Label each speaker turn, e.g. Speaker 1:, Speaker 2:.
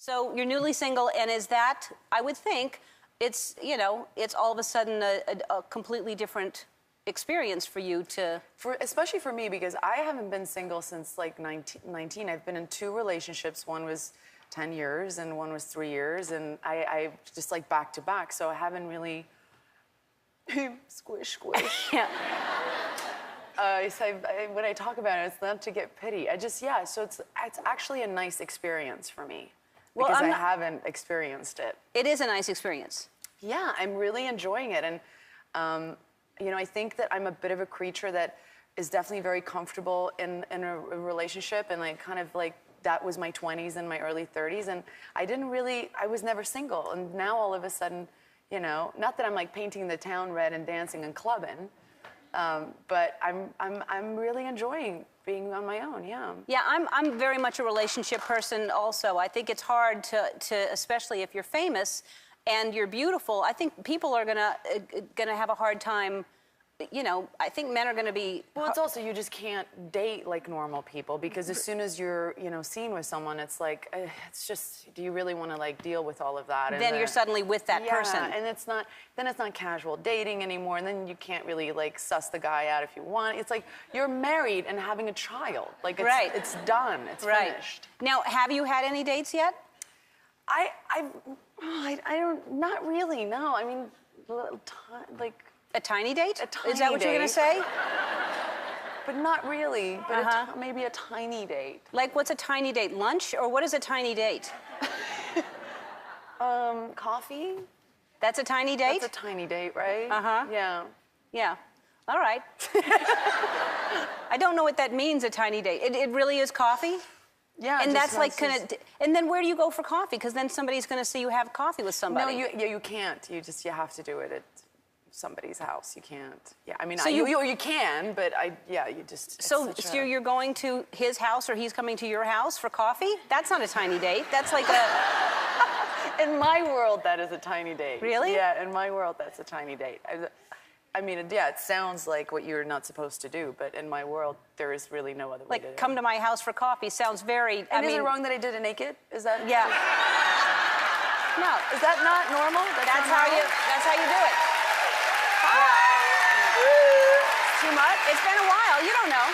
Speaker 1: So you're newly single, and is that, I would think, it's, you know, it's all of a sudden a completely different experience for you to...
Speaker 2: Especially for me, because I haven't been single since like 19. I've been in 2 relationships. One was 10 years and one was 3 years, and I just like back to back, so I haven't really... Squish, squish.
Speaker 1: Yeah.
Speaker 2: So when I talk about it, it's not to get pity. Yeah, so it's actually a nice experience for me.
Speaker 1: Well,
Speaker 2: because I haven't experienced it.
Speaker 1: It is a nice experience.
Speaker 2: Yeah, I'm really enjoying it. And, you know, I think that I'm a bit of a creature that is definitely very comfortable in a relationship. And like, kind of like, that was my 20s and my early 30s. And I was never single. And now all of a sudden, you know, not that I'm like painting the town red and dancing and clubbing, but I'm really enjoying being on my own, yeah.
Speaker 1: Yeah, I'm very much a relationship person also. I think it's hard to especially if you're famous and you're beautiful, I think people are gonna have a hard time. You know, I think men are going to be...
Speaker 2: Well, it's also, you just can't date like normal people, because as soon as you're, you know, seen with someone, it's like, it's just, do you really want to like deal with all of that?
Speaker 1: And then you're suddenly with that person.
Speaker 2: Yeah, and then it's not casual dating anymore, and then you can't really like suss the guy out if you want. It's like, you're married and having a child. Like, it's done, it's finished.
Speaker 1: Now, have you had any dates yet?
Speaker 2: I don't, not really, no. I mean, like...
Speaker 1: A tiny date?
Speaker 2: A tiny
Speaker 1: Is that what you're going to say?
Speaker 2: But not really. But maybe a tiny date.
Speaker 1: Like, what's a tiny date? Lunch? Or what is a tiny date?
Speaker 2: Coffee.
Speaker 1: That's a tiny date?
Speaker 2: That's a tiny date, right?
Speaker 1: Uh-huh.
Speaker 2: Yeah.
Speaker 1: Yeah. All right. I don't know what that means, a tiny date. It really is coffee?
Speaker 2: Yeah.
Speaker 1: And that's like kind of... And then where do you go for coffee? Because then somebody's going to see you have coffee with somebody.
Speaker 2: No, you can't. You have to do it at somebody's house. You can't. Yeah, I mean,
Speaker 1: so
Speaker 2: you can, but you just...
Speaker 1: So you're going to his house, or he's coming to your house for coffee? That's not a tiny date. That's like a...
Speaker 2: In my world, that is a tiny date.
Speaker 1: Really?
Speaker 2: Yeah, in my world, that's a tiny date. I mean, yeah, it sounds like what you're not supposed to do, but in my world, there is really no other way to do it.
Speaker 1: Like, come to my house for coffee sounds very...
Speaker 2: And is it wrong that I did it naked? Is that...
Speaker 1: Yeah. No.
Speaker 2: Is that not normal?
Speaker 1: That's how you do it.
Speaker 2: Yeah.
Speaker 1: Too much? It's been a while. You don't know.